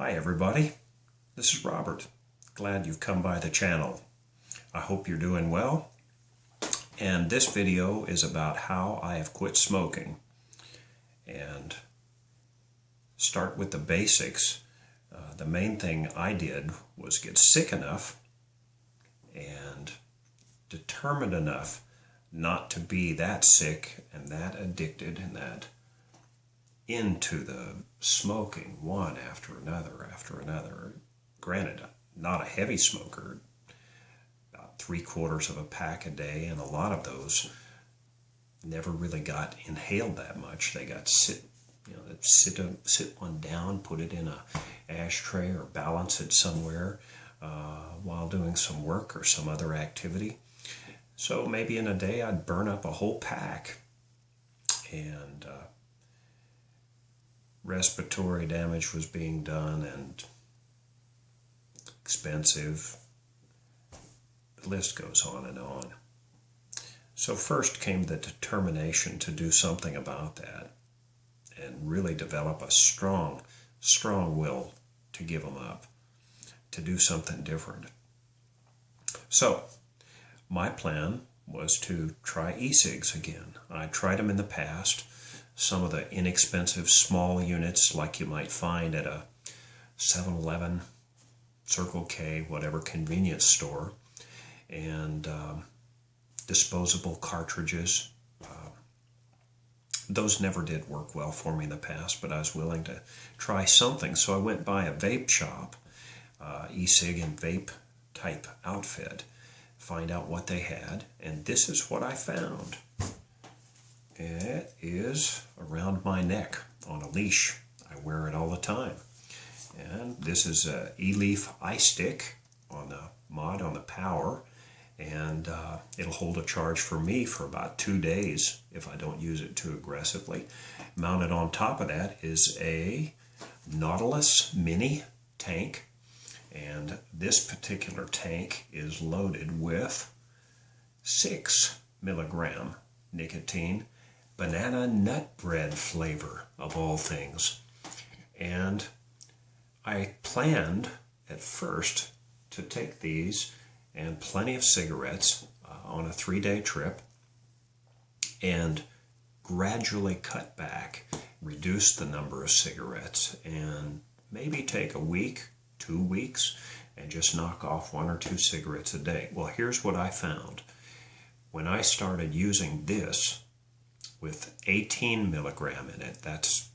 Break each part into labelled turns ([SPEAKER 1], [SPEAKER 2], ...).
[SPEAKER 1] Hi everybody, this is Robert. Glad you've come by the channel. I hope you're doing well. And this video is about how I have quit smoking. And start with the basics. The main thing I did was get sick enough and determined enough not to be that sick and that addicted and that into the smoking one after another. Granted, not a heavy smoker, about 3/4 of a pack a day, and a lot of those never really got inhaled that much. They got sit one down, put it in a ashtray or balance it somewhere while doing some work or some other activity. So maybe in a day I'd burn up a whole pack, and respiratory damage was being done and expensive. The list goes on and on. So first came the determination to do something about that and really develop a strong will to give them up, to do something different. So my plan was to try E-Cigs again. I tried them in the past. Some of the inexpensive small units like you might find at a 7-Eleven, Circle K, whatever convenience store, and disposable cartridges. Those never did work well for me in the past, but I was willing to try something. So I went by a vape shop, e-cig and vape type outfit, find out what they had, and this is what I found. It is around my neck on a leash. I wear it all the time. And this is a E-leaf iStick on the mod, on the power, and it'll hold a charge for me for about 2 days if I don't use it too aggressively. Mounted on top of that is a Nautilus mini tank, and this particular tank is loaded with 6 milligram nicotine, banana nut bread flavor of all things. And I planned at first to take these and plenty of cigarettes on a 3-day trip and gradually cut back, reduce the number of cigarettes, and maybe take a week, 2 weeks, and just knock off 1 or 2 cigarettes a day. Well, here's what I found. When I started using this with 18 milligram in it, that's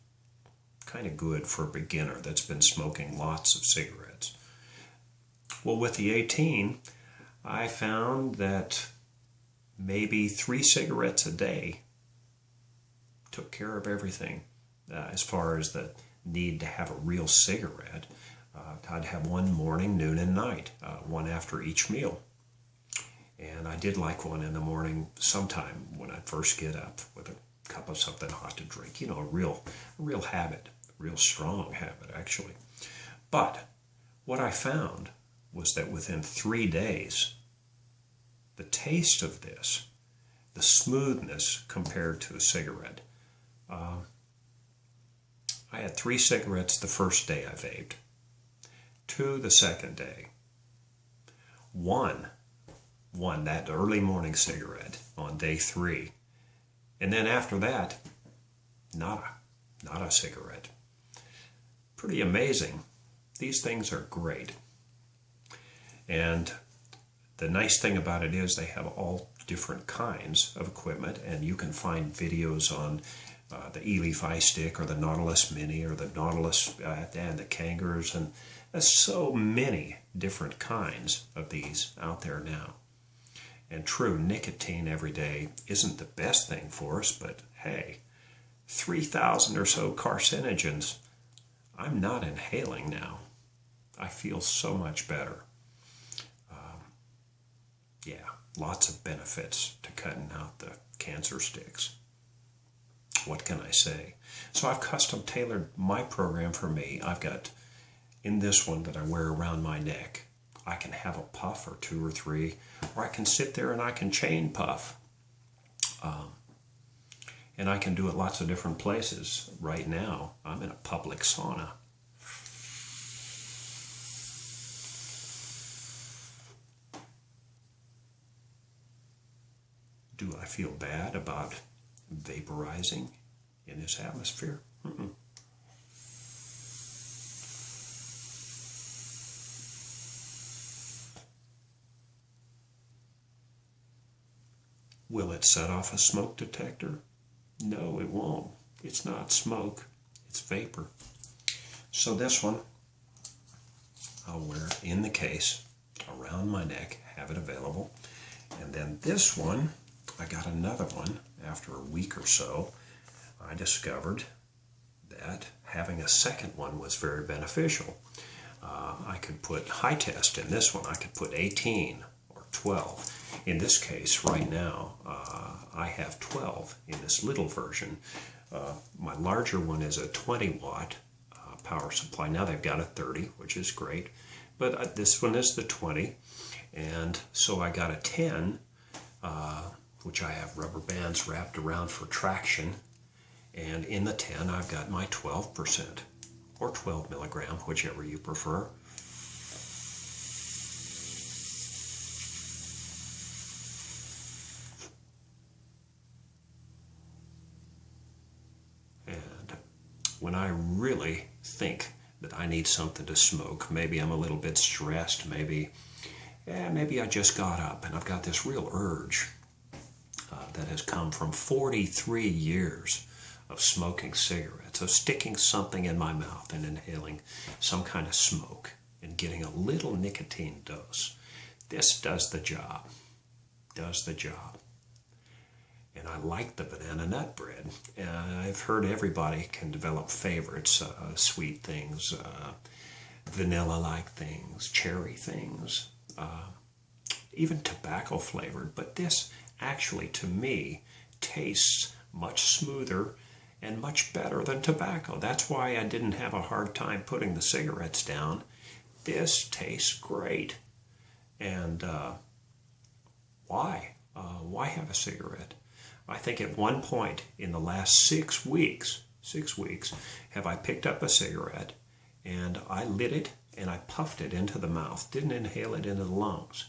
[SPEAKER 1] kind of good for a beginner that's been smoking lots of cigarettes. Well, with the 18, I found that maybe 3 cigarettes a day took care of everything as far as the need to have a real cigarette. I'd have one morning, noon, and night, one after each meal. And I did like one in the morning sometime when I first get up with a cup of something hot to drink. You know, a real habit, a real strong habit, actually. But what I found was that within 3 days, the taste of this, the smoothness compared to a cigarette. I had 3 cigarettes the first day I vaped, 2 the second day, one that early morning cigarette on day 3, and then after that, not a cigarette. Pretty amazing. These things are great. And the nice thing about it is they have all different kinds of equipment, and you can find videos on the E-leaf iStick or the Nautilus Mini or the Nautilus and the Kangers, and there's so many different kinds of these out there now. And true, nicotine every day isn't the best thing for us, but hey, 3,000 or so carcinogens. I'm not inhaling now. I feel so much better. Yeah, lots of benefits to cutting out the cancer sticks. What can I say? So I've custom tailored my program for me. I've got, in this one that I wear around my neck, I can have a puff or 2 or 3, or I can sit there and I can chain puff. And I can do it lots of different places. Right now, I'm in a public sauna. feel bad about vaporizing in this atmosphere. Mm-mm. Will it set off a smoke detector? No, it won't. It's not smoke, it's vapor. So this one, I'll wear in the case, around my neck, have it available. And then this one, I got another one after a week or so. I discovered that having a second one was very beneficial. I could put high test in this one. I could put 18 or 12. In this case, right now, I have 12 in this little version. My larger one is a 20 watt power supply. Now they've got a 30, which is great. But this one is the 20. And so I got a 10, which I have rubber bands wrapped around for traction. And in the 10, I've got my 12%, or 12 milligram, whichever you prefer. And when I really think that I need something to smoke, maybe I'm a little bit stressed, maybe I just got up and I've got this real urge that has come from 43 years of smoking cigarettes, of sticking something in my mouth and inhaling some kind of smoke and getting a little nicotine dose. This does the job, And I like the banana nut bread. I've heard everybody can develop favorites, sweet things, vanilla-like things, cherry things, even tobacco flavored. But this actually, to me, tastes much smoother and much better than tobacco. That's why I didn't have a hard time putting the cigarettes down. This tastes great. And why? Why have a cigarette? I think at one point in the last 6 weeks, have I picked up a cigarette and I lit it and I puffed it into the mouth, didn't inhale it into the lungs.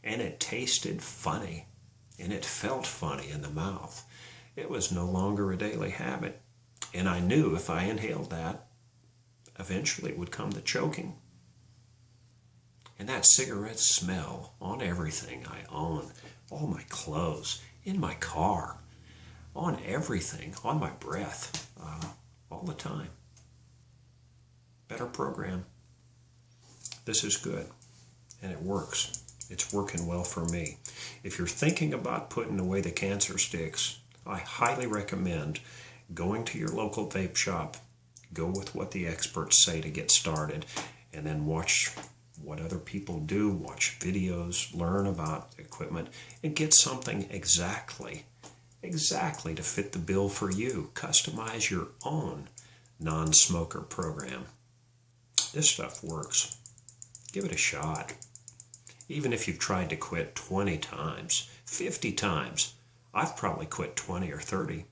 [SPEAKER 1] And it tasted funny and it felt funny in the mouth. It was no longer a daily habit. And I knew if I inhaled that, eventually would come the choking. And that cigarette smell on everything I own, all my clothes, in my car, on everything, on my breath, all the time. Better program. This is good, and it works. It's working well for me. If you're thinking about putting away the cancer sticks, I highly recommend going to your local vape shop, go with what the experts say to get started, and then watch what other people do, watch videos, learn about equipment, and get something exactly to fit the bill for you. Customize your own non-smoker program. This stuff works. Give it a shot. Even if you've tried to quit 20 times, 50 times, I've probably quit 20 or 30.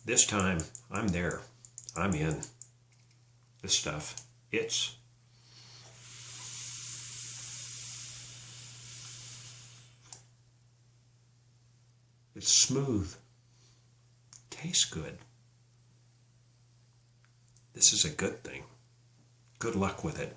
[SPEAKER 1] This time, I'm there. I'm in. This stuff, it's smooth. Tastes good. This is a good thing. Good luck with it.